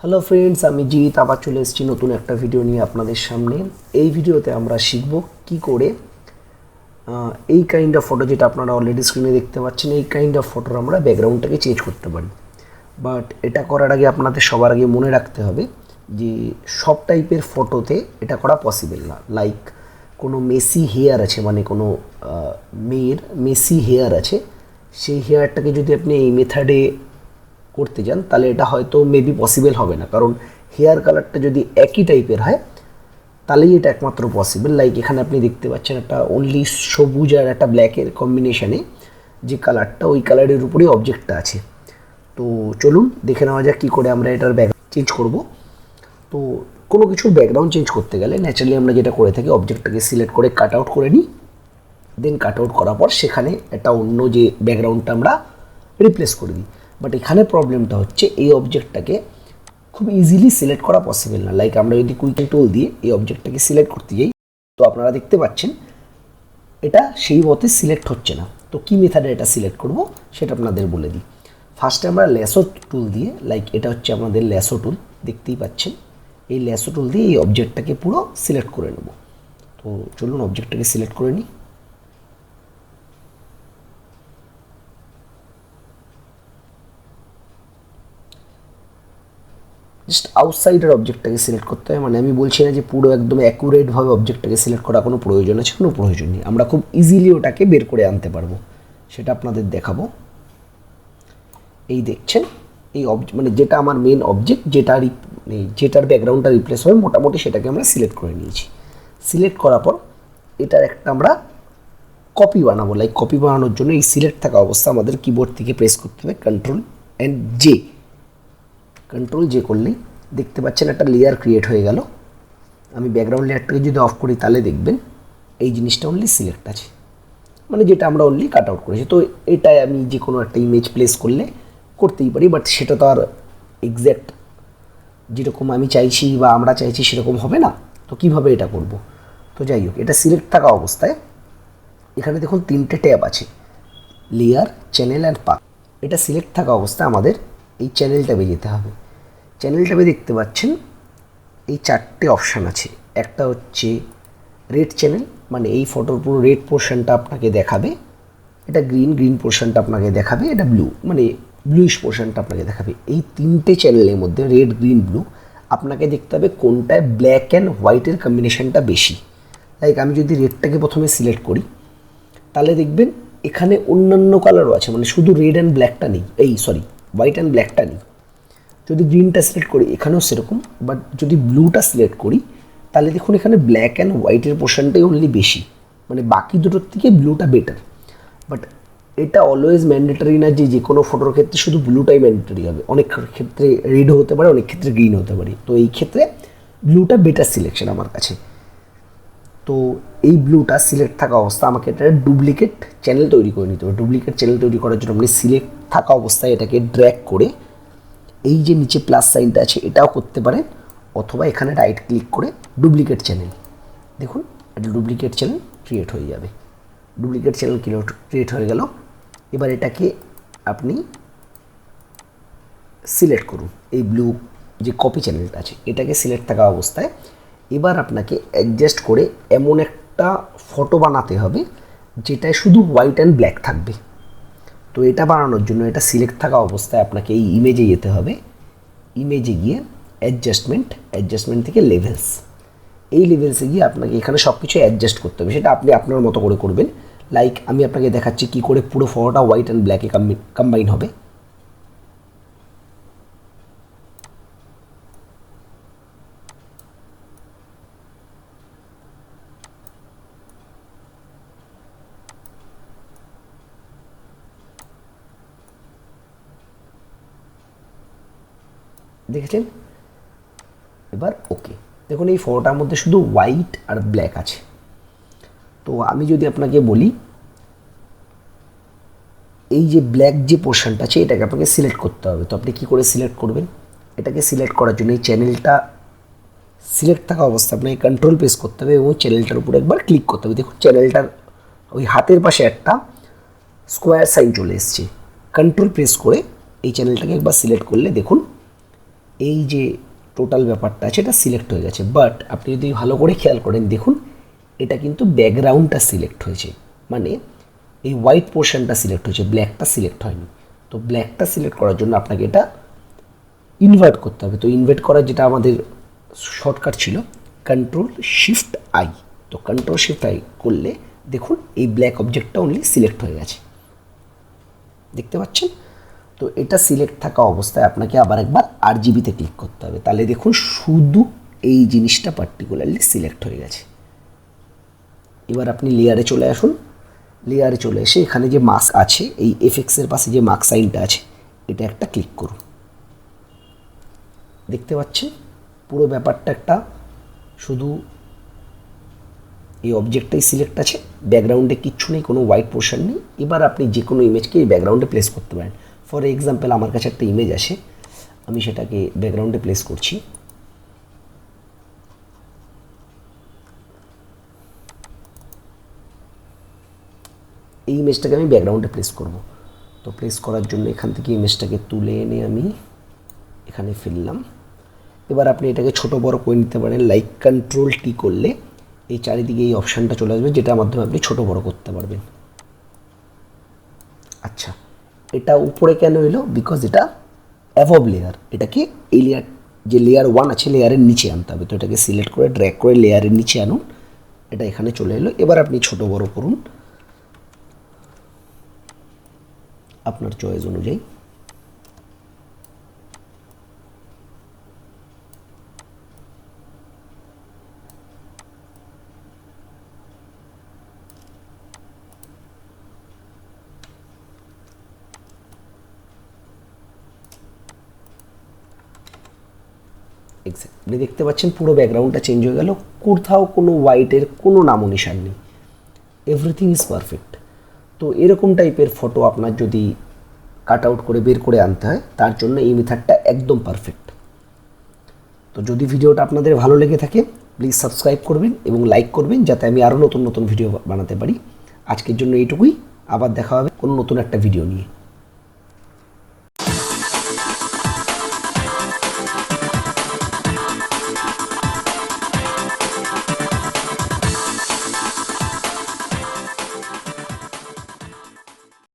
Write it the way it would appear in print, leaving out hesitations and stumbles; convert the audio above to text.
Hello friends, আমি জিৎ আবার চলে এসেছি নতুন একটা ভিডিও নিয়ে আপনাদের সামনে। এই ভিডিওতে আমরা শিখব কি করে এই কাইন্ড অফ ফটো, যেটা আপনারা অলরেডি স্ক্রিনে দেখতে পাচ্ছেন, এই কাইন্ড অফ ফটোর আমরা ব্যাকগ্রাউন্ডটাকে চেঞ্জ করতে পারি। বাট এটা করার আগে আপনাদের সবার আগে মনে রাখতে হবে যে সব টাইপের ফটোতে এটা করা পসিবল না। লাইক কোনো মেসি হেয়ার আছে, মানে কোনো মেয়ের মেসি হেয়ার আছে, সেই হেয়ারটাকে যদি আপনি এই মেথডে করতে যান তাহলে এটা হয়তো মেবি পসিবল হবে না, কারণ হেয়ার কালারটা যদি একই টাইপের হয় তাহলেই এটা একমাত্র পসিবল। লাইক এখানে আপনি দেখতে পাচ্ছেন একটা অনলি সবুজ আর একটা ব্ল্যাকের কম্বিনেশানে যে কালারটা, ওই কালারের উপরেই অবজেক্টটা আছে। তো চলুন দেখে নেওয়া যাক কী করে আমরা এটার ব্যাকগ্রাউন্ড চেঞ্জ করব। তো কোনো কিছুর ব্যাকগ্রাউন্ড চেঞ্জ করতে গেলে ন্যাচারালি আমরা যেটা করে থাকি, অবজেক্টটাকে সিলেক্ট করে কাট আউট করে নিই। দেন কাট আউট করার পর সেখানে একটা অন্য যে ব্যাকগ্রাউন্ডটা আমরা রিপ্লেস করে দিই। বাট এখানে প্রবলেমটা হচ্ছে এই অবজেক্টটাকে খুব ইজিলি সিলেক্ট করা পসিবল না। লাইক আমরা যদি কুইক টুল দিয়ে এই অবজেক্টটাকে সিলেক্ট করতে যাই, তো আপনারা দেখতে পাচ্ছেন এটা সেই মতে সিলেক্ট হচ্ছে না। তো কী মেথডে এটা সিলেক্ট করব সেটা আপনাদের বলে দিই। ফার্স্টে আমরা ল্যাসো টুল দিয়ে, লাইক এটা হচ্ছে আমাদের ল্যাসো টুল, দেখতেই পাচ্ছেন, এই ল্যাসো টুল দিয়ে এই অবজেক্টটাকে পুরো সিলেক্ট করে নেব। তো চলুন অবজেক্টটাকে সিলেক্ট করে নিই। জাস্ট আউটসাইডের অবজেক্টটাকে সিলেক্ট করতে হয়, মানে আমি বলছি না যে পুরো একদম অ্যাকুরেটভাবে অবজেক্টটাকে সিলেক্ট করা কোনো প্রয়োজন আছে, কোনো প্রয়োজন নেই। আমরা খুব ইজিলি ওটাকে বের করে আনতে পারবো, সেটা আপনাদের দেখাবো। এই দেখছেন এই মানে যেটা আমার মেন অবজেক্ট, যেটার ব্যাকগ্রাউন্ডটা রিপ্লেস হবে, মোটামুটি সেটাকে আমরা সিলেক্ট করে নিয়েছি। সিলেক্ট করার পর এটার একটা আমরা কপি বানাবো। লাইক কপি বানানোর জন্য এই সিলেক্ট থাকা অবস্থা আমাদের কিবোর্ড থেকে প্রেস করতে হবে কন্ট্রোল জে করলেই দেখতে পাচ্ছেন একটা লেয়ার ক্রিয়েট হয়ে গেল। আমি ব্যাকগ্রাউন্ড লেয়ারটাকে যদি অফ করি তাহলে দেখবেন এই জিনিসটা অনলি সিলেক্ট আছে, মানে যেটা আমরা অনলি কাট আউট করেছি। তো এটাই আমি যে কোনো একটা ইমেজ প্লেস করলে করতেই পারি, বাট সেটা তো আর এক্স্যাক্ট যেরকম আমি চাইছি বা আমরা চাইছি সেরকম হবে না। তো কীভাবে এটা করব? তো যাই হোক, এটা সিলেক্ট থাকা অবস্থায় এখানে দেখুন তিনটে ট্যাব আছে, লেয়ার, চ্যানেল অ্যান্ড পাথ। এটা সিলেক্ট থাকা অবস্থায় আমাদের এই চ্যানেল ট্যাবে যেতে হবে। চ্যানেল ট্যাবে দেখতে পাচ্ছেন এই চারটে অপশান আছে। একটা হচ্ছে রেড চ্যানেল, মানে এই ফটোর পুরো রেড পোর্শনটা আপনাকে দেখাবে। এটা গ্রিন পোর্শনটা আপনাকে দেখাবে। এটা ব্লু, মানে ব্লুইশ পোর্শনটা আপনাকে দেখাবে। এই তিনটে চ্যানেলের মধ্যে রেড, গ্রিন, ব্লু আপনাকে দেখতে হবে কোনটায় ব্ল্যাক অ্যান্ড হোয়াইটের কম্বিনেশনটা বেশি। লাইক আমি যদি রেডটাকে প্রথমে সিলেক্ট করি তাহলে দেখবেন এখানে অন্যান্য কালারও আছে, মানে শুধু রেড অ্যান্ড ব্ল্যাকটা নেই, হোয়াইট অ্যান্ড ব্ল্যাকটা নেই। যদি গ্রিনটা সিলেক্ট করি এখানেও সেরকম, বাট যদি ব্লুটা সিলেক্ট করি তাহলে দেখুন এখানে ব্ল্যাক অ্যান্ড হোয়াইটের পোর্শনটাই অনলি বেশি, মানে বাকি দুটোর থেকে ব্লুটা বেটার। বাট এটা অলওয়েজ ম্যান্ডেটারি না যে কোনো ফটোর ক্ষেত্রে শুধু ব্লুটাই ম্যান্ডেটারি হবে। অনেক ক্ষেত্রে রেডও হতে পারে, অনেক ক্ষেত্রে গ্রিন হতে পারে। তো এই ক্ষেত্রে ব্লুটা বেটার সিলেকশন আমার কাছে। তো এই ব্লুটা সিলেক্ট থাকা অবস্থা আমাকে এটা ডুপ্লিকেট চ্যানেল তৈরি করে নিতে হবে। ডুপ্লিকেট চ্যানেল তৈরি করার জন্য আপনি সিলেক্ট থাকা অবস্থায় এটাকে ড্র্যাগ করে এই যে নিচে প্লাস সাইনটা আছে এটাও করতে পারেন, অথবা এখানে রাইট ক্লিক করে ডুপ্লিকেট চ্যানেল, দেখুন এটা ডুপ্লিকেট চ্যানেল ক্রিয়েট হয়ে যাবে। ডুপ্লিকেট চ্যানেল ক্রিয়েট হয়ে গেল। এবার এটাকে আপনি সিলেক্ট করুন, এই ব্লু যে কপি চ্যানেলটা আছে এটাকে সিলেক্ট থাকা অবস্থায় এবার আপনাকে অ্যাডজাস্ট করে এমন একটা ফটো বানাতে হবে যেটায় শুধু হোয়াইট অ্যান্ড ব্ল্যাক থাকবে। তো এটা বানানোর জন্য এটা সিলেক্ট থাকা অবস্থায় আপনাকে এই ইমেজে যেতে হবে। ইমেজে গিয়ে অ্যাডজাস্টমেন্ট থেকে লেভেলস, এই লেভেলসে গিয়ে আপনাকে এখানে সব কিছু অ্যাডজাস্ট করতে হবে। সেটা আপনি আপনার মতো করে করবেন। লাইক আমি আপনাকে দেখাচ্ছি কী করে পুরো ফটোটা হোয়াইট অ্যান্ড ব্ল্যাকে কম্বাইন হবে। দেখেছেন? এবার ওকে, দেখুন এই ফটোটার মধ্যে শুধু হোয়াইট আর ব্ল্যাক আছে। তো আমি যদি আপনাকে বলি এই যে ব্ল্যাক যে পোর্শনটা আছে এটাকে আপনাকে সিলেক্ট করতে হবে। তো আপনি কী করে সিলেক্ট করবেন? এটাকে সিলেক্ট করার জন্য এই চ্যানেলটা সিলেক্ট থাকা অবস্থা আপনাকে কন্ট্রোল প্রেস করতে হবে এবং চ্যানেলটার উপরে একবার ক্লিক করতে হবে। দেখুন চ্যানেলটার ওই হাতের পাশে একটা স্কোয়ার সাইন চলে এসছে। কন্ট্রোল প্রেস করে এই চ্যানেলটাকে একবার সিলেক্ট করলে দেখুন এই যে টোটাল ব্যাপারটা আছে এটা সিলেক্ট হয়ে গেছে। বাট আপনি যদি ভালো করে খেয়াল করেন দেখুন এটা কিন্তু ব্যাকগ্রাউন্ডটা সিলেক্ট হয়েছে, মানে এই হোয়াইট পোর্শনটা সিলেক্ট হয়েছে, ব্ল্যাকটা সিলেক্ট হয়নি। তো ব্ল্যাকটা সিলেক্ট করার জন্য আপনাকে এটা ইনভার্ট করতে হবে। তো ইনভার্ট করার যেটা আমাদের শর্টকাট ছিল কন্ট্রোল শিফট আই। তো কন্ট্রোল শিফট আই করলে দেখুন এই ব্ল্যাক অবজেক্টটা অনলি সিলেক্ট হয়ে গেছে, দেখতে পাচ্ছেন। তো এটা সিলেক্ট থাকা অবস্থায় আপনাকে আবার একবার RGBতে ক্লিক করতে হবে, তাহলে দেখুন শুধু এই জিনিসটা পার্টিকুলারলি সিলেক্ট হয়ে গেছে। এবার আপনি লেয়ারে চলে আসুন, লেয়ারে চলে এসে এখানে যে মাস্ক আছে এই এফেক্টসের পাশে যে মার্ক সাইনটা আছে এটা একটা ক্লিক করুন, দেখতে পাচ্ছেন পুরো ব্যাপারটা একটা শুধু এই অবজেক্টটাই সিলেক্ট আছে, ব্যাকগ্রাউন্ডে কিচ্ছু নেই, কোনো হোয়াইট পোর্শন নেই। এবার আপনি যে কোনো ইমেজকে এই ব্যাকগ্রাউন্ডে প্লেস করতে পারেন। ফর এক্সাম্পল আমার কাছে একটা ইমেজ আছে, আমি সেটাকে ব্যাকগ্রাউন্ডে প্লেস করছি। এই ইমেজটাকে আমি ব্যাকগ্রাউন্ডে প্লেস করব। তো প্লেস করার জন্য এখান থেকে ইমেজটাকে তুলে এনে আমি এখানে ফেললাম। এবার আপনি এটাকে ছোট বড় করে নিতে পারেন, লাইক কন্ট্রোল টি করলে এই চারিদিকে এই অপশানটা চলে আসবে যেটার মাধ্যমে আপনি ছোট বড় করতে পারবেন। আচ্ছা, এটা উপরে কেন এলো? বিকজ এটা অ্যাভব লেয়ার, এটাকে এই লেয়ার যে লেয়ার 1 আছে লেয়ারের নিচে আনতে হবে। তো এটাকে সিলেক্ট করে ড্র্যাগ করে লেয়ারের নিচে আনুন, এটা এখানে চলে এলো। এবার আপনি ছোট বড় করুন আপনার চয়েস অনুযায়ী। আপনি দেখতে পাচ্ছেন পুরো ব্যাকগ্রাউন্ডটা চেঞ্জ হয়ে গেল, কোথাও কোনো হোয়াইটের কোনো নামো নিশান নেই, এভরিথিং ইজ পারফেক্ট। তো এরকম টাইপের ফটো আপনার যদি কাট আউট করে বের করে আনতে হয় তার জন্য এই মেথডটা একদম পারফেক্ট। তো যদি ভিডিওটা আপনাদের ভালো লেগে থাকে প্লিজ সাবস্ক্রাইব করবেন এবং লাইক করবেন যাতে আমি আরও নতুন নতুন ভিডিও বানাতে পারি। আজকের জন্য এইটুকুই, আবার দেখা হবে কোনো নতুন একটা ভিডিও নিয়ে।